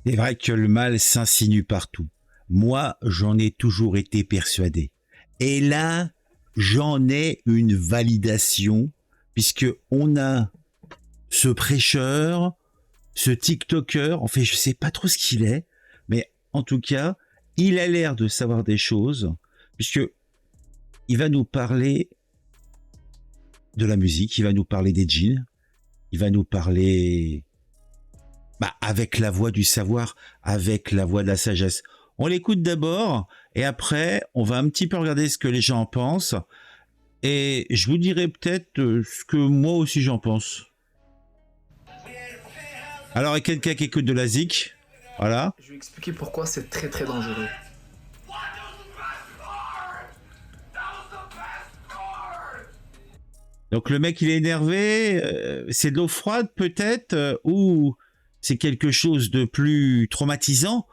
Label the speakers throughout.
Speaker 1: C'est vrai que le mal s'insinue partout. Moi, j'en ai toujours été persuadé. Et là, j'en ai une validation, puisque on a ce prêcheur, ce TikToker, en fait, je sais pas trop ce qu'il est, mais en tout cas, il a l'air de savoir des choses, puisque il va nous parler de la musique, il va nous parler des jeans, il va nous parler avec la voix du savoir, avec la voix de la sagesse. On l'écoute d'abord, et après, on va un petit peu regarder ce que les gens en pensent, et je vous dirai peut-être ce que moi aussi j'en pense. Alors, il y a quelqu'un qui écoute de la zik, voilà.
Speaker 2: Je vais expliquer pourquoi c'est très très dangereux.
Speaker 1: Donc le mec il est énervé, c'est de l'eau froide peut-être, ou c'est quelque chose de plus traumatisant.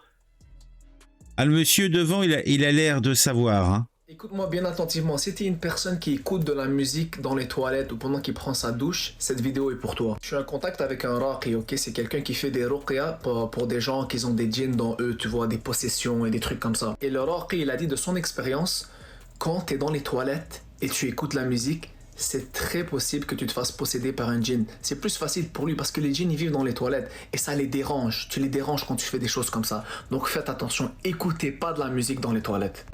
Speaker 1: Ah, le monsieur devant il a l'air de savoir. Hein.
Speaker 2: Écoute-moi bien attentivement, si t'es une personne qui écoute de la musique dans les toilettes ou pendant qu'il prend sa douche, cette vidéo est pour toi. Je suis en contact avec un raqi, ok? C'est quelqu'un qui fait des ruqya pour des gens qui ont des djinns dans eux, tu vois, des possessions et des trucs comme ça. Et le raqi, il a dit de son expérience, quand t'es dans les toilettes et tu écoutes la musique, c'est très possible que tu te fasses posséder par un djinn. C'est plus facile pour lui parce que les djinns ils vivent dans les toilettes et ça les dérange. Tu les déranges quand tu fais des choses comme ça. Donc faites attention, écoutez pas de la musique dans les toilettes.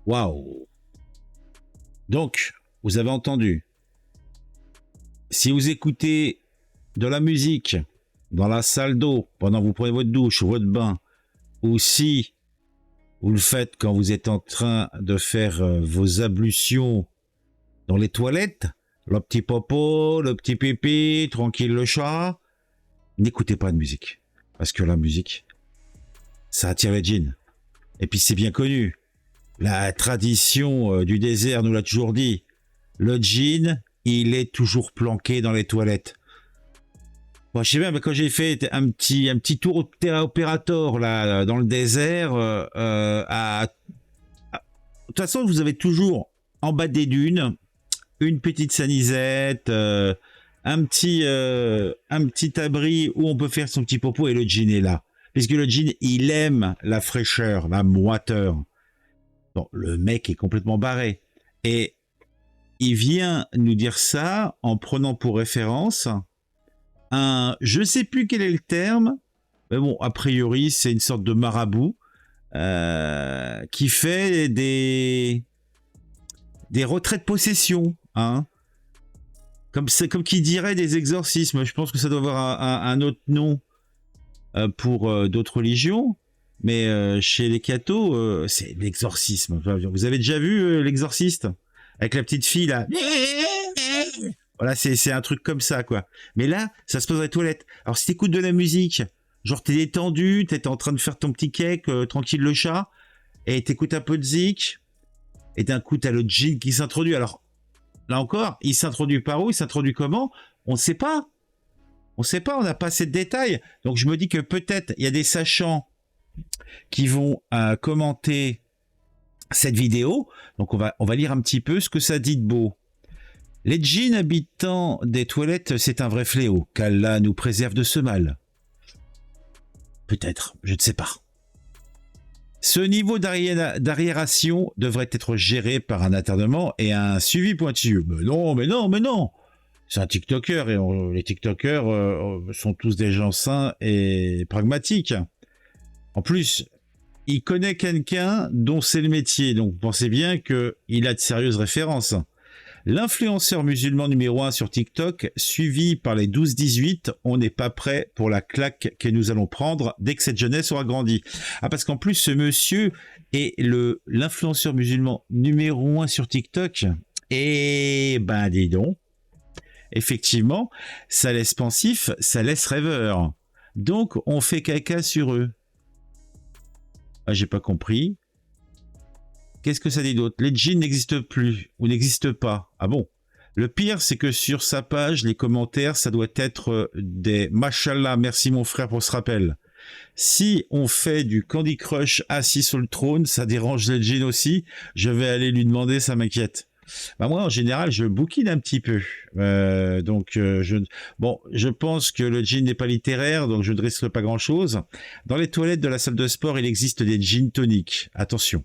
Speaker 1: Waouh. Donc, vous avez entendu. Si vous écoutez de la musique dans la salle d'eau pendant que vous prenez votre douche ou votre bain, ou si vous le faites quand vous êtes en train de faire vos ablutions dans les toilettes, le petit popo, le petit pipi, tranquille le chat, n'écoutez pas de musique. Parce que la musique, ça attire les djinns. Et puis c'est bien connu. La tradition du désert nous l'a toujours dit. Le djinn, il est toujours planqué dans les toilettes. Bon, je sais bien, mais quand j'ai fait un petit tour opérateur là, dans le désert, de toute façon, vous avez toujours en bas des dunes une petite sanisette, un petit abri où on peut faire son petit popo et le djinn est là. Puisque le djinn, il aime la fraîcheur, la moiteur. Bon, le mec est complètement barré. Et il vient nous dire ça en prenant pour référence je sais plus quel est le terme, mais bon, a priori, c'est une sorte de marabout qui fait des retraits de possession, hein. Comme qui dirait des exorcismes. Je pense que ça doit avoir un autre nom pour d'autres religions. Mais chez les cathos, c'est l'exorcisme. Vous avez déjà vu l'exorciste avec la petite fille là? Voilà, c'est un truc comme ça, quoi. Mais là, ça se passe dans les toilettes. Alors, si t'écoutes de la musique, genre t'es détendu, t'es en train de faire ton petit cake, tranquille le chat, et t'écoutes un peu de zik, et d'un coup, t'as le djinn qui s'introduit. Alors, là encore, il s'introduit par où? Il s'introduit comment? On ne sait pas. On ne sait pas, on n'a pas assez de détails. Donc, je me dis que peut-être, il y a des sachants qui vont commenter cette vidéo. Donc, on va lire un petit peu ce que ça dit de beau. Les djinns habitant des toilettes, c'est un vrai fléau, qu'Allah nous préserve de ce mal. Peut-être, je ne sais pas. Ce niveau d'arriération devrait être géré par un internement et un suivi pointilleux. Mais non. C'est un TikToker et les TikTokers sont tous des gens sains et pragmatiques. En plus, il connaît quelqu'un dont c'est le métier, donc pensez bien qu'il a de sérieuses références. L'influenceur musulman numéro 1 sur TikTok, suivi par les 12-18, on n'est pas prêt pour la claque que nous allons prendre dès que cette jeunesse aura grandi. Ah, parce qu'en plus, ce monsieur est l'influenceur musulman numéro 1 sur TikTok. Et ben, dis donc, effectivement, ça laisse pensif, ça laisse rêveur. Donc, on fait caca sur eux. Ah, j'ai pas compris. Qu'est-ce que ça dit d'autre? Les djinns n'existent plus ou n'existent pas. Ah bon? Le pire, c'est que sur sa page, les commentaires, ça doit être des Mashallah, merci mon frère pour ce rappel. Si on fait du Candy Crush assis sur le trône, ça dérange les djinns aussi. Je vais aller lui demander, ça m'inquiète. Bah moi, en général, je bouquine un petit peu. Bon, je pense que le gin n'est pas littéraire, donc je ne risque pas grand-chose. Dans les toilettes de la salle de sport, il existe des gin toniques. Attention.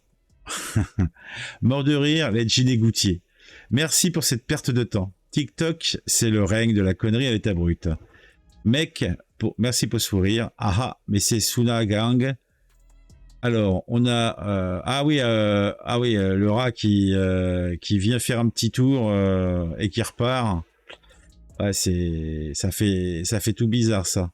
Speaker 1: Mort de rire, les gin égoutiers. Merci pour cette perte de temps. TikTok, c'est le règne de la connerie à l'état brut. Mec, merci pour ce fou rire. Ah ah, mais c'est Suna Gang. Alors, on a le rat qui vient faire un petit tour et qui repart. Ouais, ça fait tout bizarre ça.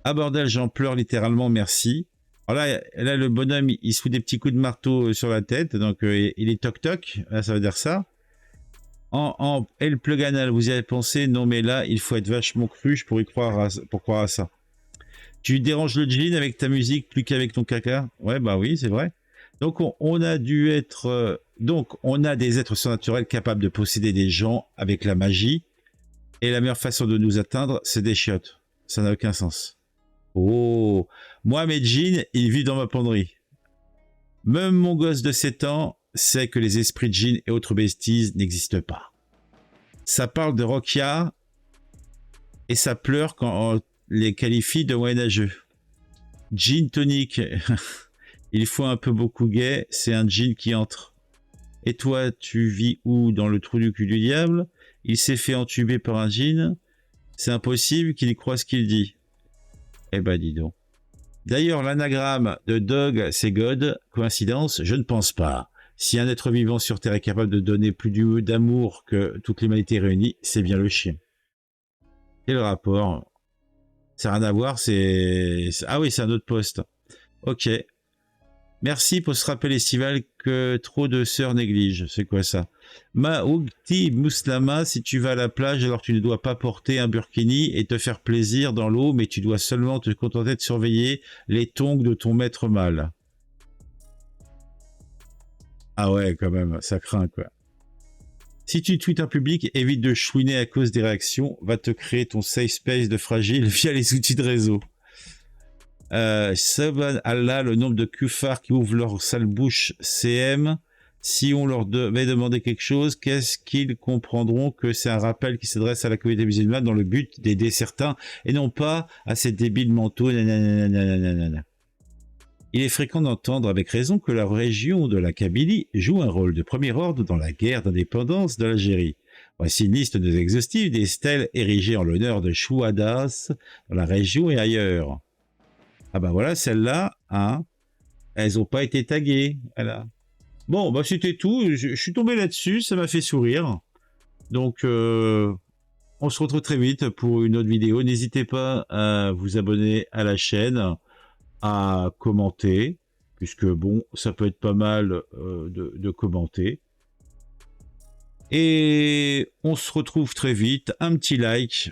Speaker 1: Ah bordel, j'en pleure littéralement, merci. Alors là, le bonhomme, il se fout des petits coups de marteau sur la tête, donc il est toc toc. Là, ça veut dire ça. Et le plug anal, vous y avez pensé? Non, mais là, il faut être vachement cruche pour croire à ça. Tu déranges le jean avec ta musique plus qu'avec ton caca? Ouais, bah oui, c'est vrai. Donc, on a dû être... on a des êtres surnaturels capables de posséder des gens avec la magie. Et la meilleure façon de nous atteindre, c'est des chiottes. Ça n'a aucun sens. Oh, moi, mes jeans, ils vivent dans ma penderie. Même mon gosse de 7 ans sait que les esprits de jeans et autres bêtises n'existent pas. Ça parle de Rokia et ça pleure quand on les qualifie de moyenâgeux. Gin tonic, il faut un peu beaucoup gay, c'est un gin qui entre. Et toi, tu vis où? Dans le trou du cul du diable? Il s'est fait entuber par un gin? C'est impossible qu'il croie ce qu'il dit. Eh ben dis donc. D'ailleurs, l'anagramme de Dog, c'est God. Coïncidence? Je ne pense pas. Si un être vivant sur Terre est capable de donner plus d'amour que toute l'humanité réunie, c'est bien le chien. Et le rapport? Ça n'a rien à voir, Ah oui, c'est un autre poste. Ok. Merci pour ce rappel estival que trop de sœurs négligent. C'est quoi ça? Maoukti Mouslama, si tu vas à la plage, alors tu ne dois pas porter un burkini et te faire plaisir dans l'eau, mais tu dois seulement te contenter de surveiller les tongs de ton maître mâle. Ah ouais, quand même, ça craint quoi. Si tu tweets en public, évite de chouiner à cause des réactions, va te créer ton safe space de fragile via les outils de réseau. Saban Allah, le nombre de kuffars qui ouvrent leur sale bouche CM, si on leur devait demander quelque chose, qu'est-ce qu'ils comprendront que c'est un rappel qui s'adresse à la communauté musulmane dans le but d'aider certains et non pas à ces débiles mentaux. Nanana. Il est fréquent d'entendre avec raison que la région de la Kabylie joue un rôle de premier ordre dans la guerre d'indépendance de l'Algérie. Voici une liste de exhaustive des stèles érigées en l'honneur de Chouadas dans la région et ailleurs. Ah bah voilà, celles-là, hein, elles n'ont pas été taguées. Voilà. Bon, bah c'était tout. Je suis tombé là-dessus, ça m'a fait sourire. Donc, on se retrouve très vite pour une autre vidéo. N'hésitez pas à vous abonner à la chaîne, à commenter, puisque bon, ça peut être pas mal de commenter. Et on se retrouve très vite. Un petit like